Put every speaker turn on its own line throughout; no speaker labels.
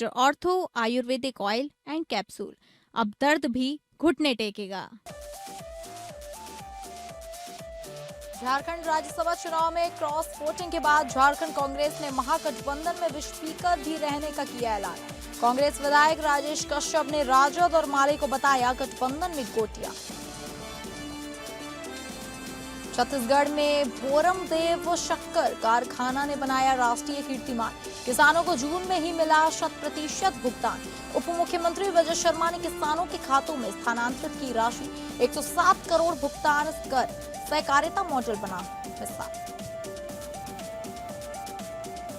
Doctor ortho Ayurvedic oil and capsule. अब दर्द भी घुटने टेकेगा।
झारखंड राज्यसभा चुनाव में क्रॉस वोटिंग के बाद झारखंड कांग्रेस ने महागठबंधन में स्पीकर भी रहने का किया ऐलान। कांग्रेस विधायक राजेश कश्यप ने राजद और माले को बताया गठबंधन में गोटियां। छत्तीसगढ़ में भोरमदेव शक्कर कारखाना ने बनाया राष्ट्रीय कीर्तिमान। किसानों को जून में ही मिला 100% भुगतान। उप मुख्यमंत्री विजय शर्मा ने किसानों के खातों में स्थानांतरित की राशि। 107 करोड़ भुगतान कर सहकारिता मॉडल बना हिस्सा।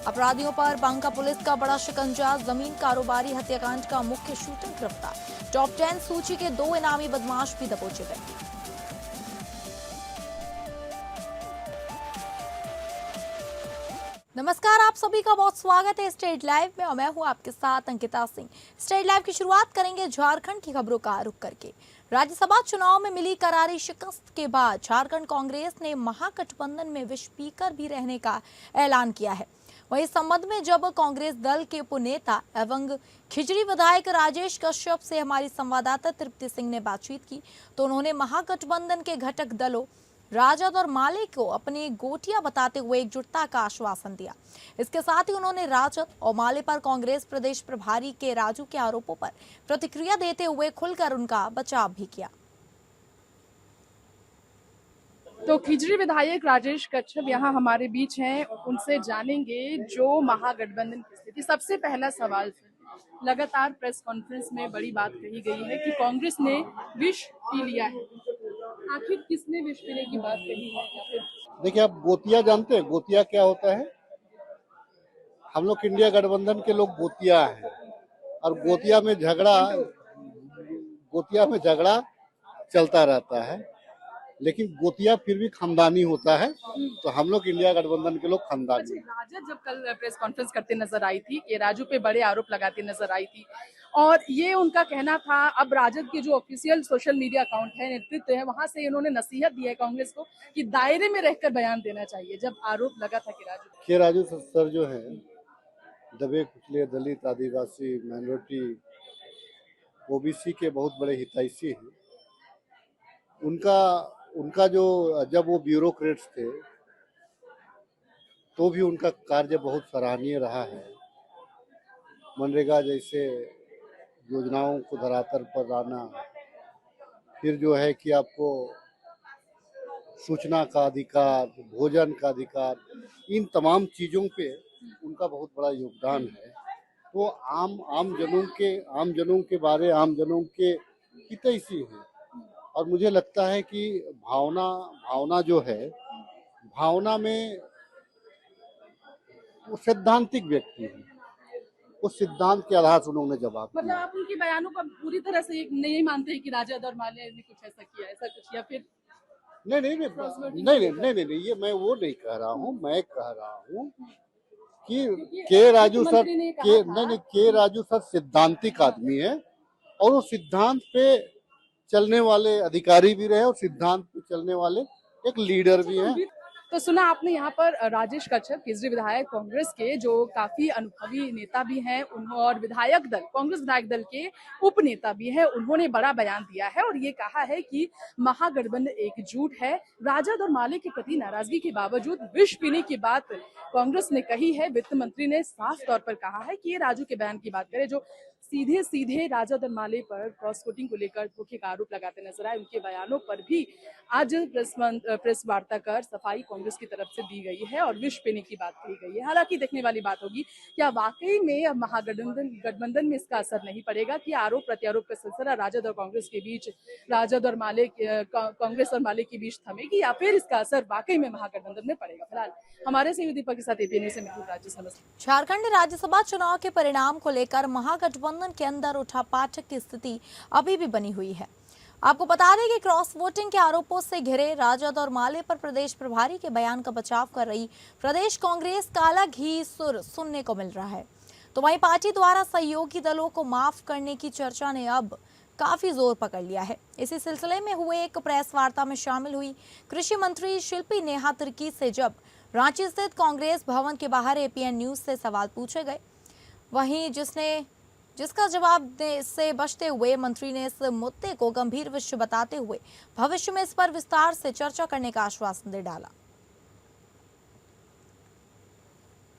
अपराधियों पर बांका पुलिस का बड़ा शिकंजा। जमीन कारोबारी हत्याकांड का मुख्य शूटर गिरफ्तार। टॉप 10 सूची के 2 इनामी बदमाश भी दबोचे गए। नमस्कार, आप सभी का बहुत स्वागत है स्टेट लाइव में और मैं हूं आपके साथ अंकिता सिंह। स्टेट लाइव की शुरुआत करेंगे झारखंड की खबरों का रुख करके। राज्यसभा चुनाव में मिली करारी शिकस्त के बाद झारखंड कांग्रेस ने महागठबंधन में स्पीकर भी रहने का ऐलान किया है। वहीं इस संबंध में जब कांग्रेस दल के उपनेता एवं खिजड़ी विधायक राजेश कश्यप से हमारी संवाददाता तृप्ति सिंह ने बातचीत की तो उन्होंने महागठबंधन के घटक दलों राजद और माले को अपनी गोटियां बताते हुए एकजुटता का आश्वासन दिया। इसके साथ ही उन्होंने राजद और माले पर कांग्रेस प्रदेश प्रभारी के राजू के आरोपों पर प्रतिक्रिया देते हुए खुलकर उनका बचाव भी किया।
तो खिजड़ी विधायक राजेश कश्यप यहाँ हमारे बीच हैं, उनसे जानेंगे जो महागठबंधन की स्थिति। सबसे पहला सवाल, लगातार प्रेस कॉन्फ्रेंस में बड़ी बात कही गई है कि कांग्रेस ने विष पी लिया है। आखिर किसने विष पीने की बात कही है? या फिर
देखिए, आप गोतिया जानते हैं? गोतिया क्या होता है? हम लोग इंडिया गठबंधन के लोग गोतिया हैं और गोतिया में झगड़ा चलता रहता है, लेकिन गोतिया फिर भी खानदानी होता है। तो हम लोग इंडिया गठबंधन के लोग खानदानी।
राजद जब कल प्रेस कॉन्फ्रेंस करते नजर आई थी, ये राजू पे बड़े आरोप लगाती नजर आई थी और ये उनका कहना था, अब राजद के जो ऑफिशियल सोशल मीडिया अकाउंट है, नेतृत्व है, वहां से इन्होंने नसीहत दी है कांग्रेस को कि दायरे में रहकर बयान देना चाहिए। जब आरोप लगा था कि
राजू सर जो है दबे कुचले दलित आदिवासी माइनॉरिटी ओबीसी के बहुत बड़े हितैषी हैं। उनका जो जब वो ब्यूरोक्रेट्स थे तो भी उनका कार्य बहुत सराहनीय रहा है। मनरेगा जैसे योजनाओं को धरातल पर लाना, फिर जो है कि आपको सूचना का अधिकार, भोजन का अधिकार, इन तमाम चीजों पे उनका बहुत बड़ा योगदान है। तो आम जनों के हितैषी हैं और मुझे लगता है कि भावना जो है, भावना में वो सैद्धांतिक व्यक्ति है। उस सिद्धांत के आधार से उन्होंने जवाब दिया।
मतलब आप उनके बयानों को पूरी तरह से नहीं मानते कि राजद और माले ने कुछ ऐसा किया, ऐसा कुछ, या फिर
नहीं, ये मैं वो नहीं कह रहा हूँ। मैं कह रहा हूँ कि के राजू सर सिद्धांतिक आदमी है और वो सिद्धांत पे चलने वाले अधिकारी भी रहे और सिद्धांत पे चलने वाले एक लीडर भी हैं।
तो सुना आपने यहाँ पर राजेश कश्यप, केजरी विधायक कांग्रेस के, जो काफी अनुभवी नेता भी हैं, और कांग्रेस विधायक दल के उप नेता भी हैं, उन्होंने बड़ा बयान दिया है और ये कहा है कि महागठबंधन एकजुट है। राजद और माले के प्रति नाराजगी के बावजूद विष पीने की बात कांग्रेस ने कही है। वित्त मंत्री ने साफ तौर पर कहा है कि ये राजू के बयान की बात करें जो सीधे राजद और माले पर क्रॉस वोटिंग को लेकर धोखे का आरोप लगाते नजर आए। उनके बयानों पर भी आज प्रेस वार्ता कर सफाई कांग्रेस की तरफ से दी गई है और विष पीने की बात कही गई है। हालांकि देखने वाली बात होगी क्या वाकई में महागठबंधन में इसका असर नहीं पड़ेगा कि आरोप प्रत्यारोप का सिलसिला राजद और कांग्रेस के बीच, कांग्रेस और माले के बीच थमेगी, या फिर इसका असर वाकई में महागठबंधन में पड़ेगा। फिलहाल हमारे सहयोगी दीपक के साथ एपी न्यूज़ से मैं राजेश।
झारखंड राज्यसभा चुनाव के परिणाम को लेकर महागठबंधन के अंदर उठापाठक की स्थिति अभी भी बनी हुई है। आपको बता दें कि क्रॉस वोटिंग के आरोपों से घिरे राजद और माले पर प्रदेश प्रभारी के बयान का बचाव कर रही प्रदेश कांग्रेस का अलग ही सुर सुनने को मिल रहा है। तो वहीं पार्टी द्वारा सहयोगी दलों को माफ करने की चर्चा ने अब काफी जोर पकड़ लिया है। इसी सिलसिले में हुए एक प्रेस वार्ता में शामिल हुई कृषि मंत्री शिल्पी नेहा तिर्की से जब रांची स्थित कांग्रेस भवन के बाहर एपीएन न्यूज से सवाल पूछे गए, वहीं जिसका जवाब से बचते हुए मंत्री ने इस मुद्दे को गंभीर विषय बताते हुए भविष्य में इस पर विस्तार से चर्चा करने का आश्वासन दे डाला।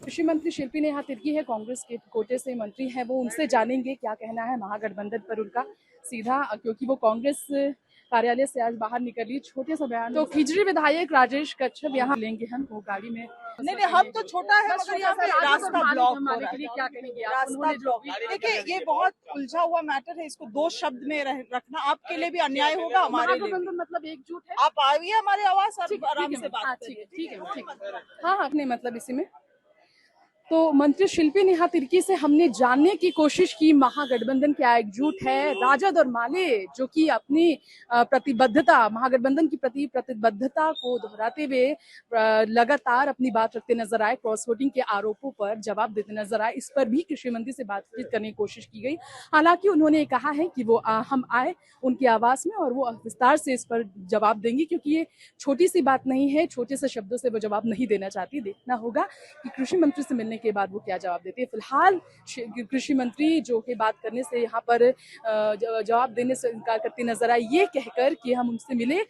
कृषि मंत्री शिल्पी नेहा तिर्की है, कांग्रेस के कोटे से मंत्री है, वो उनसे जानेंगे क्या कहना है महागठबंधन पर उनका सीधा, क्योंकि वो कांग्रेस कार्यालय से आज बाहर निकली। छोटे से बयान। तो खिजरी विधायक राजेश कच्छप यहाँ लेंगे हम वो गाड़ी में।
नहीं हम तो छोटा है मगर यहाँ पे रास्ता ब्लॉक हो रहा है।
क्या कहेंगे आप?
रास्ता ब्लॉक। देखिए ये बहुत उलझा हुआ मैटर है, इसको दो शब्द में रखना आपके लिए भी अन्याय होगा, हमारे लिए भी।
मतलब एकजुट है।
आप आइए हमारे आवाज, आराम से बात करिए।
ठीक है। हाँ अपने मतलब इसी में। तो मंत्री शिल्पी नेहा तिर्की से हमने जानने की कोशिश की महागठबंधन क्या एकजुट है। राजद और माले जो कि अपनी प्रतिबद्धता, महागठबंधन की प्रति प्रतिबद्धता को दोहराते हुए लगातार अपनी बात रखते नजर आए, क्रॉस वोटिंग के आरोपों पर जवाब देते नजर आए। इस पर भी कृषि मंत्री से बातचीत करने की कोशिश की गई। हालांकि उन्होंने कहा है कि वो हम आए उनके आवास में और वो विस्तार से इस पर जवाब देंगी, क्योंकि ये छोटी सी बात नहीं है, छोटे से शब्दों से वो जवाब नहीं देना चाहती। देखना होगा कि कृषि मंत्री से मिलने के बाद वो क्या जवाब देती है। फिलहाल कृषि मंत्री जो कि बात करने से यहाँ पर जवाब देने से इनकार करती नजर आई, ये कहकर कि हम उनसे मिले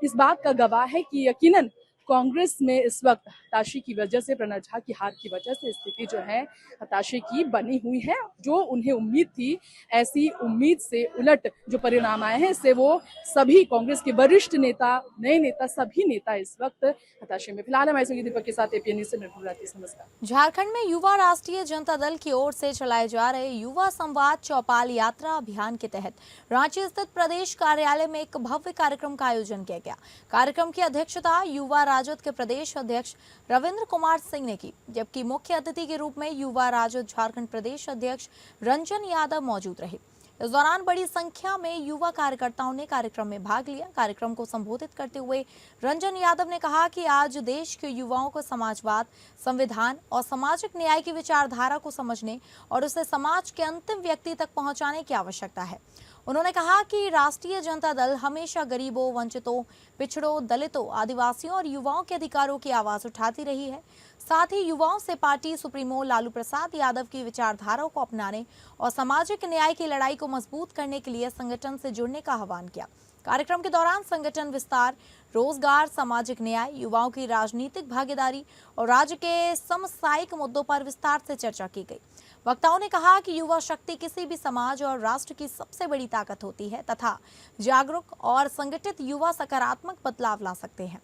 इस बात का गवाह है कि यकीनन कांग्रेस में इस वक्त हताशी की वजह से, प्रणब झा की हार की वजह से स्थिति जो है हताशी की बनी हुई है। जो उन्हें उम्मीद थी, ऐसी उम्मीद से उलट जो परिणाम आए हैं, इससे वो सभी कांग्रेस के वरिष्ठ नेता, नए नेता, सभी नेता इस वक्त हताशी में। फिलहाल हमारे संगी दीपक के साथ एपीएन न्यूज़ से नमस्कार।
झारखंड में युवा राष्ट्रीय जनता दल की ओर से चलाए जा रहे युवा संवाद चौपाल यात्रा अभियान के तहत रांची स्थित प्रदेश कार्यालय में एक भव्य कार्यक्रम का आयोजन किया गया। कार्यक्रम की अध्यक्षता युवा राजद के प्रदेश अध्यक्ष रविंद्र कुमार सिंह ने की, जबकि मुख्य अतिथि के रूप में युवा राजद झारखंड प्रदेश अध्यक्ष रंजन यादव मौजूद रहे। इस दौरान बड़ी संख्या में युवा कार्यकर्ताओं ने कार्यक्रम में भाग लिया। कार्यक्रम को संबोधित करते हुए रंजन यादव ने कहा कि आज देश के युवाओं को समाजवाद, संविधान और सामाजिक न्याय की विचारधारा को समझने और उसे समाज के अंतिम व्यक्ति तक पहुंचाने की आवश्यकता है। उन्होंने कहा कि राष्ट्रीय जनता दल हमेशा गरीबों, वंचितों, पिछड़ों, दलितों, आदिवासियों और युवाओं के अधिकारों की आवाज उठाती रही है। साथ ही युवाओं से पार्टी सुप्रीमो लालू प्रसाद यादव की विचारधाराओं को अपनाने और सामाजिक न्याय की लड़ाई को मजबूत करने के लिए संगठन से जुड़ने का आह्वान किया। कार्यक्रम के दौरान संगठन विस्तार, रोजगार, सामाजिक न्याय, युवाओं की राजनीतिक भागीदारी और राज्य के समसामयिक मुद्दों पर विस्तार से चर्चा की गई। वक्ताओं ने कहा कि युवा शक्ति किसी भी समाज और राष्ट्र की सबसे बड़ी ताकत होती है तथा जागरूक और संगठित युवा सकारात्मक बदलाव ला सकते हैं।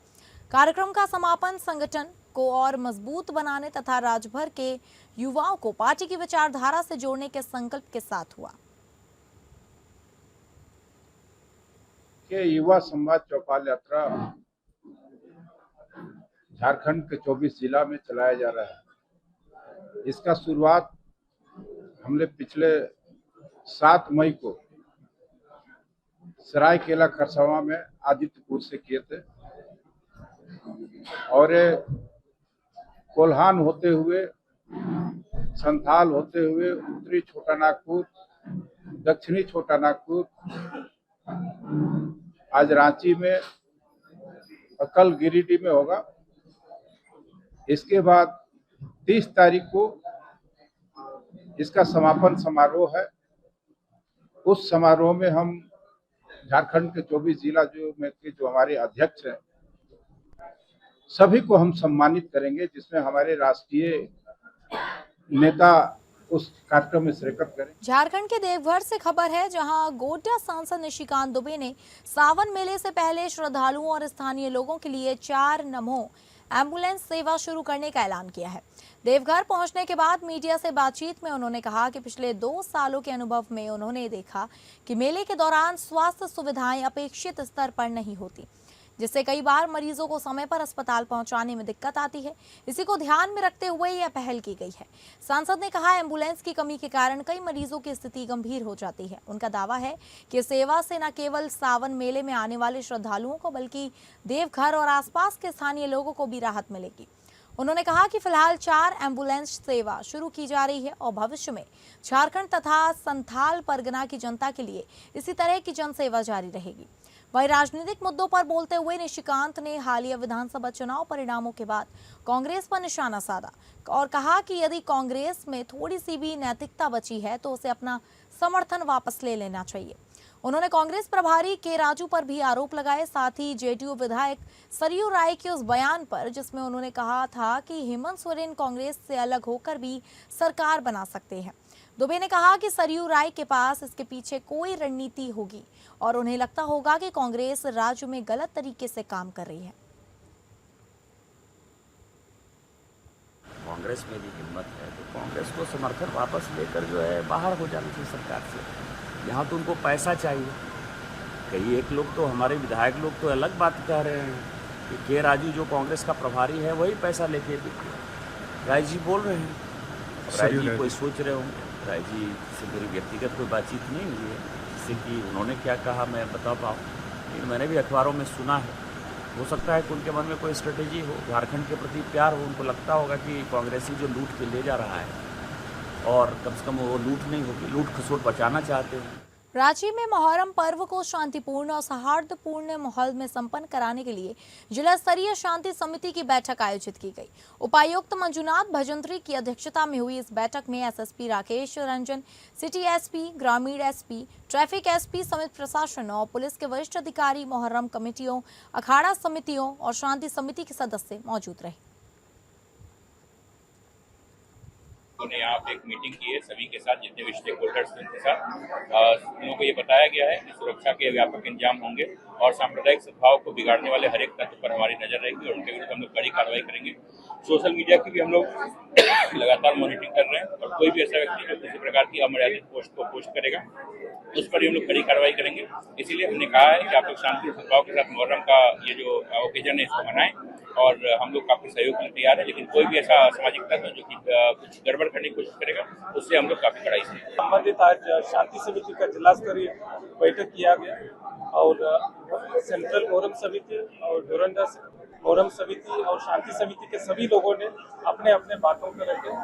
कार्यक्रम का समापन संगठन को और मजबूत बनाने तथा राज्य भर के युवाओं को पार्टी की विचारधारा से जोड़ने के संकल्प के साथ हुआ।
युवा संवाद चौपाल यात्रा झारखंड के 24 जिला में चलाया जा रहा है। इसका शुरुआत हमने पिछले 7 मई को सरायकेला खरसावां में आदित्यपुर से किए थे और कोल्हान होते हुए, संथाल होते हुए, उत्तरी छोटा नागपुर, दक्षिणी छोटा नागपुर, आज रांची में और कल गिरिडीह में होगा। इसके बाद 30 तारीख को इसका समापन समारोह है। उस समारोह में हम झारखंड के 24 जिला जो हमारे अध्यक्ष हैं, सभी को हम सम्मानित करेंगे, जिसमें हमारे राष्ट्रीय नेता उस कार्यक्रम में शिरकत करें।
झारखंड के देवघर से खबर है, जहां गोड्डा सांसद निशिकांत दुबे ने सावन मेले से पहले श्रद्धालुओं और स्थानीय लोगों के लिए 4 नमो एम्बुलेंस सेवा शुरू करने का ऐलान किया है। देवघर पहुंचने के बाद मीडिया से बातचीत में उन्होंने कहा कि पिछले 2 सालों के अनुभव में उन्होंने देखा कि मेले के दौरान स्वास्थ्य सुविधाएं अपेक्षित स्तर पर नहीं होती, जिससे कई बार मरीजों को समय पर अस्पताल पहुंचाने में दिक्कत आती है। इसी को ध्यान में रखते हुए यह पहल की गई है। सांसद ने कहा, एम्बुलेंस की कमी के कारण कई मरीजों की स्थिति गंभीर हो जाती है। उनका दावा है कि सेवा से न केवल सावन मेले में आने वाले श्रद्धालुओं को बल्कि देवघर और आसपास के स्थानीय लोगों को भी राहत मिलेगी। उन्होंने कहा कि फिलहाल 4 एम्बुलेंस सेवा शुरू की जा रही है और भविष्य में झारखंड तथा संथाल परगना की जनता के लिए इसी तरह की जन सेवा जारी रहेगी। वहीं राजनीतिक मुद्दों पर बोलते हुए निशिकांत ने हालिया विधानसभा चुनाव परिणामों के बाद कांग्रेस पर निशाना साधा और कहा कि यदि कांग्रेस में थोड़ी सी भी नैतिकता बची है तो उसे अपना समर्थन वापस ले लेना चाहिए। उन्होंने कांग्रेस प्रभारी के राजू पर भी आरोप लगाए, साथ ही जेडीयू विधायक सरयू राय के उस बयान पर जिसमें उन्होंने कहा था कि हेमंत सोरेन कांग्रेस से अलग होकर भी सरकार बना सकते हैं। दुबे ने कहा कि सरयू राय के पास इसके पीछे कोई रणनीति होगी और उन्हें लगता होगा कि कांग्रेस राज्य में गलत तरीके से काम कर रही है।
कांग्रेस में भी हिम्मत है तो कांग्रेस को समर्थन वापस लेकर जो है बाहर हो जाना चाहिए सरकार से। यहाँ तो उनको पैसा चाहिए। कई एक लोग तो हमारे विधायक लोग तो अलग बात कह रहे हैं कि के राजू जो कांग्रेस का प्रभारी है वही पैसा लेके राय जी बोल रहे हैं। राय जी कोई सोच रहे होंगे। राय जी से मेरी व्यक्तिगत कोई बातचीत नहीं हुई है जिससे कि उन्होंने क्या कहा मैं बता पाऊँ, लेकिन मैंने भी अखबारों में सुना है। हो सकता है कि उनके मन में कोई स्ट्रेटेजी हो, झारखंड के प्रति प्यार हो, उनको लगता होगा कि कांग्रेसी जो लूट के ले जा रहा है और कम से कम वो लूट नहीं होगी, लूट खसोट बचाना चाहते हैं।
रांची में मोहर्रम पर्व को शांतिपूर्ण और सौहार्दपूर्ण माहौल में संपन्न कराने के लिए जिला स्तरीय शांति समिति की बैठक आयोजित की गई। उपायुक्त मंजुनाथ भजंत्री की अध्यक्षता में हुई इस बैठक में SSP Rakesh Ranjan, city SP, ग्रामीण एसपी, ट्रैफिक एसपी समेत प्रशासन और पुलिस के वरिष्ठ अधिकारी, मोहर्रम कमेटियों, अखाड़ा समितियों और शांति समिति के सदस्य मौजूद रहे।
उन्होंने यहाँ पे एक मीटिंग की है सभी के साथ, जितने भी स्टेक होल्डर्स हैं उनके साथ। लोगों को ये बताया गया है कि सुरक्षा के व्यापक इंतजाम होंगे और सांप्रदायिक सद्भाव को बिगाड़ने वाले हर एक तत्व पर हमारी नजर रहेगी और उनके विरुद्ध हम लोग कड़ी कार्रवाई करेंगे। सोशल मीडिया की भी हम लोग लगातार मॉनिटरिंग कर रहे हैं और कोई भी ऐसा व्यक्ति जो किसी प्रकार की अमर्यादित पोस्ट को पोस्ट करेगा उस पर भी हम लोग कड़ी कार्रवाई करेंगे। इसीलिए हमने कहा है कि आप लोग शांति और सद्भाव के साथ मुहर्रम का ये जो ओकेजन है इसको मनाएं और हम लोग काफी सहयोग के लिए तैयार है। लेकिन कोई भी ऐसा सामाजिक तत्व जो कि कुछ गड़बड़ करने की कोशिश करेगा उससे हम लोग काफी कड़ाई से
संबंधित आज शांति समिति का जिला स्तरीय बैठक किया गया और सेंट्रल मोहर्रम समिति और डोरंडा मोहर्रम समिति और शांति समिति के सभी लोगों ने अपने अपने बातों को रखे।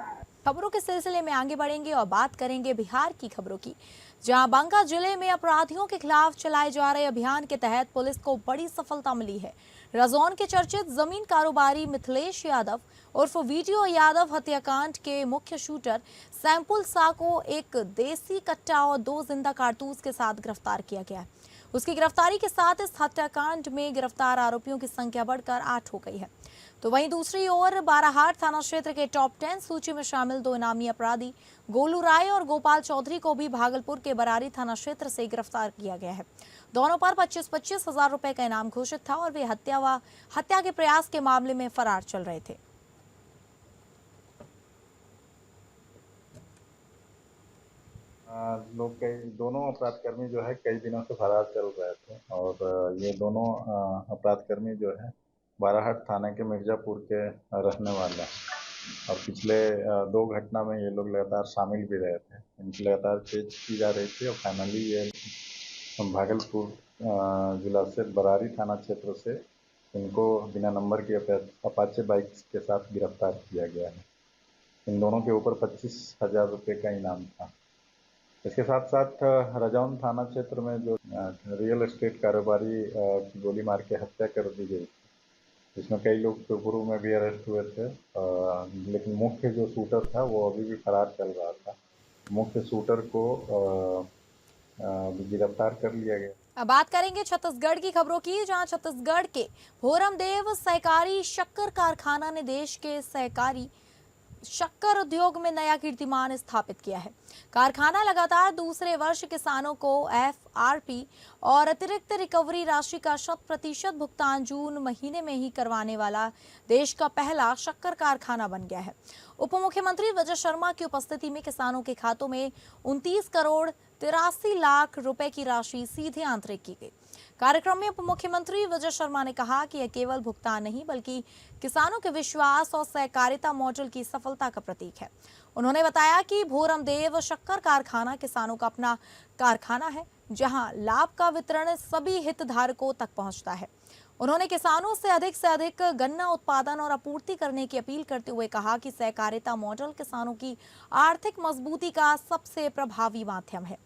खबरों के सिलसिले में आगे बढ़ेंगे और बात करेंगे बिहार की खबरों की, जहां बांका जिले में अपराधियों के खिलाफ चलाए जा रहे अभियान के तहत पुलिस को बड़ी सफलता मिली है। रजौन के चर्चित जमीन कारोबारी मिथिलेश यादव उर्फ वीडियो यादव हत्याकांड के मुख्य शूटर सैंपल सा को एक देसी कट्टा और 2 जिंदा कारतूस के साथ गिरफ्तार किया गया है। उसकी गिरफ्तारी के साथ इस हत्याकांड में गिरफ्तार आरोपियों की संख्या बढ़कर 8 हो गई है। तो वहीं दूसरी ओर बाराहाट थाना क्षेत्र के टॉप 10 सूची में शामिल 2 इनामी अपराधी गोलू राय और गोपाल चौधरी को भी भागलपुर के बरारी थाना क्षेत्र से गिरफ्तार किया गया है। दोनों पर 25-25 हजार रुपए का इनाम घोषित था और वे हत्या के प्रयास के मामले में फरार चल रहे थे।
लोग दोनों अपराधकर्मी जो है कई दिनों से फरार चल रहे थे और ये दोनों अपराधकर्मी जो है बाराहाट थाना के मिर्जापुर के रहने वाले हैं और पिछले 2 घटना में ये लोग लगातार शामिल भी रहे थे। इनकी लगातार चेक की जा रही थी और फाइनली ये भागलपुर जिला से बरारी थाना क्षेत्र से इनको बिना नंबर की अपाचे बाइक के साथ गिरफ्तार किया गया है। इन दोनों के ऊपर 25,000 रुपये का इनाम था। इसके साथ साथ रजौन थाना क्षेत्र में जो रियल एस्टेट कारोबारी की गोली मार के हत्या कर दी गई, इसमें कई लोग पूर्व में भी अरेस्ट हुए थे, लेकिन मुख्य जो शूटर था वो अभी भी फरार चल रहा था। मुख्य शूटर को गिरफ्तार कर लिया गया।
अब बात करेंगे छत्तीसगढ़ की खबरों की, जहां छत्तीसगढ़ के भोरमदेव सहकारी शक्कर कारखाना ने देश के सहकारी शक्कर उद्योग में नया कीर्तिमान स्थापित किया है। कारखाना लगातार दूसरे वर्ष किसानों को एफआरपी और अतिरिक्त रिकवरी राशि का 100% भुगतान जून महीने में ही करवाने वाला देश का पहला शक्कर कारखाना बन गया है। उप मुख्यमंत्री विजय शर्मा की उपस्थिति में किसानों के खातों में 29 करोड़ 83 लाख रुपए की राशि सीधे आंतरिक की गई। कार्यक्रम में उप मुख्यमंत्री विजय शर्मा ने कहा कि यह केवल भुगतान नहीं बल्कि किसानों के विश्वास और सहकारिता मॉडल की सफलता का प्रतीक है। उन्होंने बताया कि भोरमदेव शक्कर कारखाना किसानों का अपना कारखाना है, जहां लाभ का वितरण सभी हितधारकों तक पहुंचता है। उन्होंने किसानों से अधिक गन्ना उत्पादन और आपूर्ति करने की अपील करते हुए कहा कि सहकारिता मॉडल किसानों की आर्थिक मजबूती का सबसे प्रभावी माध्यम है।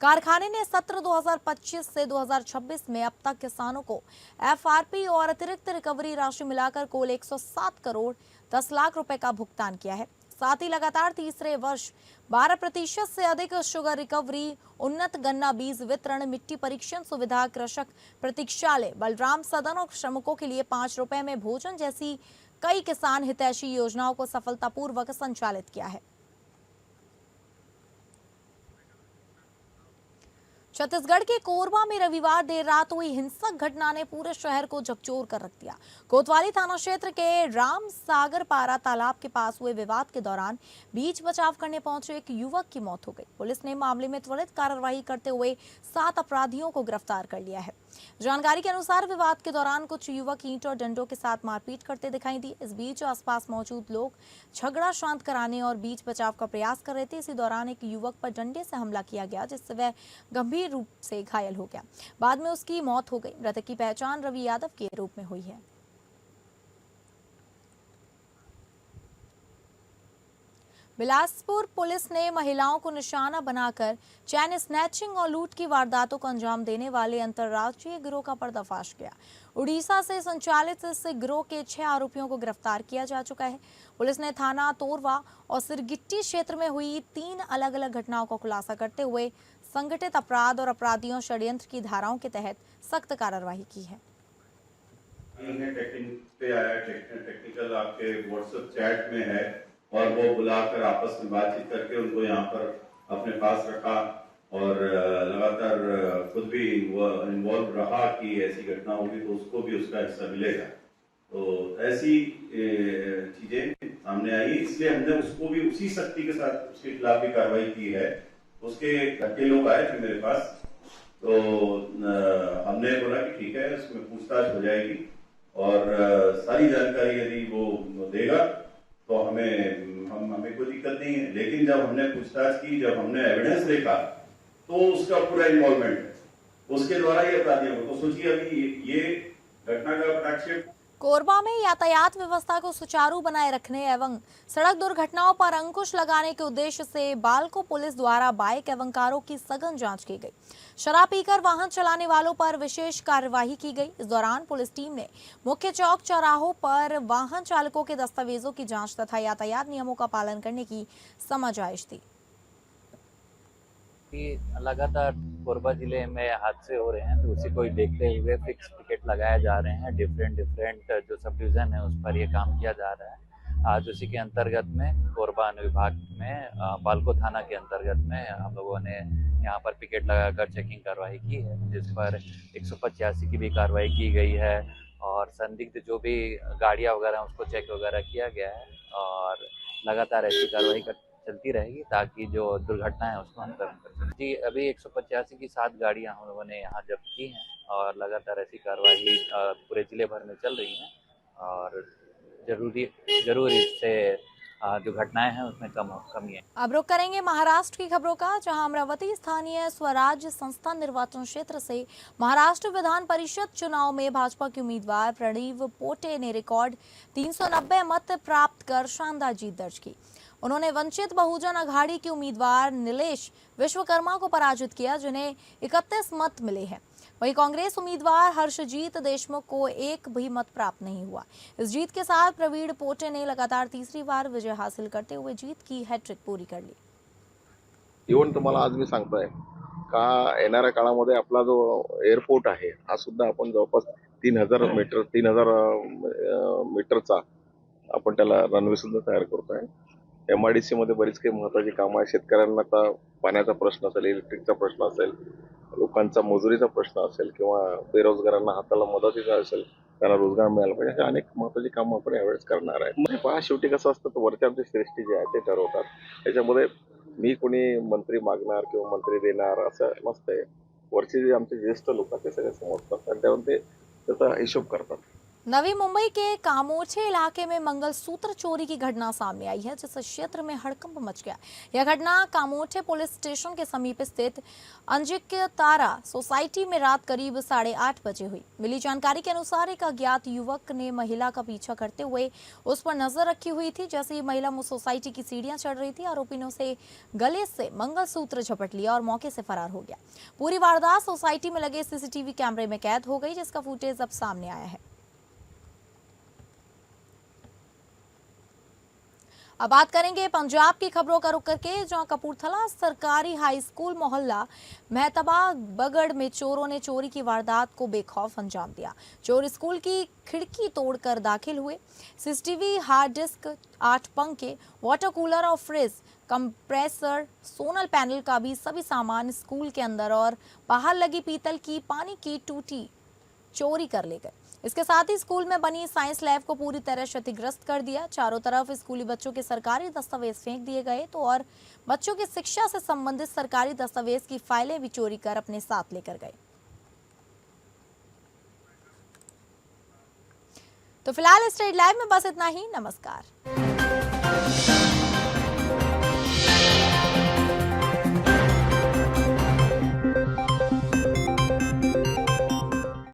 कारखाने ने सत्र 2025 से 2026 में अब तक किसानों को एफआरपी और अतिरिक्त रिकवरी राशि मिलाकर कुल 107 करोड़ 10 लाख रुपए का भुगतान किया है। साथ ही लगातार तीसरे वर्ष 12% से अधिक शुगर रिकवरी, उन्नत गन्ना बीज वितरण, मिट्टी परीक्षण सुविधा, कृषक प्रतीक्षालय, बलराम सदन और श्रमिकों के लिए 5 रुपए में भोजन जैसी कई किसान हितैषी योजनाओं को सफलतापूर्वक संचालित किया है। छत्तीसगढ़ के कोरबा में रविवार देर रात हुई हिंसक घटना ने पूरे शहर को झकझोर कर रख दिया। कोतवाली थाना क्षेत्र के राम सागर पारा तालाब के पास हुए विवाद के दौरान बीच बचाव करने पहुंचे एक युवक की मौत हो गई। पुलिस ने मामले में त्वरित कार्रवाई करते हुए 7 अपराधियों को गिरफ्तार कर लिया है। जानकारी के अनुसार विवाद के दौरान कुछ युवक ईंट और डंडों के साथ मारपीट करते दिखाई दिए। इस बीच आसपास मौजूद लोग झगड़ा शांत कराने और बीच बचाव का प्रयास कर रहे थे। इसी दौरान एक युवक पर डंडे से हमला किया गया, जिससे वह गंभीर रूप से घायल हो गया। बाद में उसकी मौत हो गई। मृतक की पहचान रवि यादव के रूप में हुई है। बिलासपुर पुलिस ने महिलाओं को निशाना बनाकर चैन स्नैचिंग और लूट की वारदातों को अंजाम देने वाले अंतर्राज्यीय गिरोह का पर्दाफाश किया। उड़ीसा से संचालित इस गिरोह के 6 आरोपियों को गिरफ्तार किया जा चुका है। पुलिस ने थाना तोरवा और सिरगिट्टी क्षेत्र में हुई 3 अलग अलग घटनाओं का खुलासा करते हुए संगठित अपराध और अपराधियों षड्यंत्र की धाराओं के तहत सख्त कार्रवाई की है।
टेक्निकल आपके व्हाट्सएप चैट में है और वो बुलाकर आपस में बातचीत करके उनको यहाँ पर अपने पास रखा और लगातार खुद भी इन्वॉल्व रहा कि ऐसी घटना होगी तो उसको भी उसका हिस्सा मिलेगा। तो ऐसी चीजें सामने आई, इसलिए हमने उसको भी उसी सख्ती के साथ उसके खिलाफ भी कार्रवाई की है। उसके घर के लोग आए थे मेरे पास, तो हमने बोला कि ठीक है, उसमें पूछताछ हो जाएगी और सारी जानकारी यदि वो देगा तो हमें कोई दिक्कत नहीं है। लेकिन जब हमने पूछताछ की, जब हमने एविडेंस देखा तो उसका पूरा इन्वॉल्वमेंट है, उसके द्वारा ये अपराधियों को, तो सोचिए अभी ये घटना का प्रक्षेप।
कोरबा में यातायात व्यवस्था को सुचारू बनाए रखने एवं सड़क दुर्घटनाओं पर अंकुश लगाने के उद्देश्य से बालको पुलिस द्वारा बाइक एवं कारों की सघन जांच की गई। शराब पीकर वाहन चलाने वालों पर विशेष कार्यवाही की गई। इस दौरान पुलिस टीम ने मुख्य चौक चौराहों पर वाहन चालकों के दस्तावेजों की जांच तथा यातायात नियमों का पालन करने की समझाइश दी।
लगातार कोरबा जिले में हादसे हो रहे हैं, तो उसी को देखते हुए फिक्स टिकट लगाए जा रहे हैं। डिफरेंट जो सब डिवीजन है उस पर ये काम किया जा रहा है। आज उसी के अंतर्गत में कोरबा अनुविभाग में बालको थाना के अंतर्गत में हम लोगों ने यहाँ पर पिकेट लगाकर चेकिंग कार्रवाई की है, जिस पर 185 की भी कार्रवाई की गई है और संदिग्ध जो भी गाड़ियाँ वगैरह उसको चेक वगैरह किया गया है और लगातार ऐसी कार्रवाई चलती रहेगी ताकि जो दुर्घटना है उसको हम कम कर सकें। जी, अभी 185 की 7 गाड़ियाँ हम लोगों ने यहाँ जब्त की हैं और लगातार ऐसी कार्रवाई पूरे जिले भर में चल रही हैं और जरूर इससे जो घटनाएं हैं उसमें कमी है।
अब रुक करेंगे महाराष्ट्र की खबरों का, जहां अमरावती स्थानीय स्वराज संस्था निर्वाचन क्षेत्र से महाराष्ट्र विधान परिषद चुनाव में भाजपा के उम्मीदवार प्रणीव पोटे ने रिकॉर्ड 390 मत प्राप्त कर शानदार जीत दर्ज की। उन्होंने वंचित बहुजन अघाड़ी के उम्मीदवार नीलेश विश्वकर्मा को पराजित किया, जिन्हें 31 मत मिले हैं। वहीं कांग्रेस उम्मीदवार हर्षजीत देशमुख को एक भी मत प्राप्त नहीं हुआ। इस जीत के साथ प्रवीण पोटे ने लगातार तीसरी बार विजय हासिल करते हुए जीत की हैट्रिक पूरी कर ली।
इव्हन तुम्हाला आज मी सांगतोय का येणाऱ्या काळामध्ये आपला जो एअरपोर्ट आहे हा सुद्धा आपण जवळपास 3000 मीटरचा आपण त्याला रनवे सुद्धा तयार करतोय। MIDC मध्ये बरीच काही महत्त्वाची कामं आहेत। शेतकऱ्यांना आता पाण्याचा प्रश्न असेल, इलेक्ट्रिकचा प्रश्न असेल, लोकांचा मजुरीचा प्रश्न असेल किंवा बेरोजगारांना हाताला मदतीचा असेल, त्यांना रोजगार मिळाला पाहिजे, अशा अनेक महत्त्वाची कामं आपण यावेळेस करणार आहे। म्हणजे पहा, शेवटी कसं असतं, तर वरच्या आमचे श्रेष्ठी जे आहे ते ठरवतात। त्याच्यामध्ये मी कोणी मंत्री मागणार किंवा मंत्री देणार असं नसतंय। वरचे जे आमचे ज्येष्ठ लोक आहेत ते सगळे समजतात आणि त्यामुळे ते त्याचा हिशोब करतात।
नवी मुंबई के कामोछे इलाके में मंगलसूत्र चोरी की घटना सामने आई है, जिससे क्षेत्र में हड़कंप मच गया। यह घटना कामोछे पुलिस स्टेशन के समीप स्थित अंजिक्यतारा सोसाइटी में रात करीब 8:30 बजे हुई। मिली जानकारी के अनुसार एक अज्ञात युवक ने महिला का पीछा करते हुए उस पर नजर रखी हुई थी। जैसे ही महिला सोसाइटी की सीढ़ियां चढ़ रही थी, आरोपी ने उसे गले से मंगलसूत्र झपट लिया और मौके से फरार हो गया। पूरी वारदात सोसाइटी में लगे सीसीटीवी कैमरे में कैद हो गई, जिसका फुटेज अब सामने आया है। अब बात करेंगे पंजाब की खबरों का रुख करके, जहां कपूरथला सरकारी हाई स्कूल मोहल्ला मेहतबा बगड़ में चोरों ने चोरी की वारदात को बेखौफ अंजाम दिया। चोर स्कूल की खिड़की तोड़कर दाखिल हुए। सीसीटीवी, हार्ड डिस्क, 8 पंखे, वाटर कूलर और फ्रिज, कंप्रेसर, सोलर पैनल का भी सभी सामान स्कूल के अंदर और बाहर लगी पीतल की पानी की टूटी चोरी कर ले गए। इसके साथ ही स्कूल में बनी साइंस लैब को पूरी तरह क्षतिग्रस्त कर दिया। चारों तरफ स्कूली बच्चों के सरकारी दस्तावेज फेंक दिए गए तो और बच्चों की शिक्षा से संबंधित सरकारी दस्तावेज की फाइलें भी चोरी कर अपने साथ लेकर गए। तो फिलहाल स्ट्रीट लाइव में बस इतना ही। नमस्कार।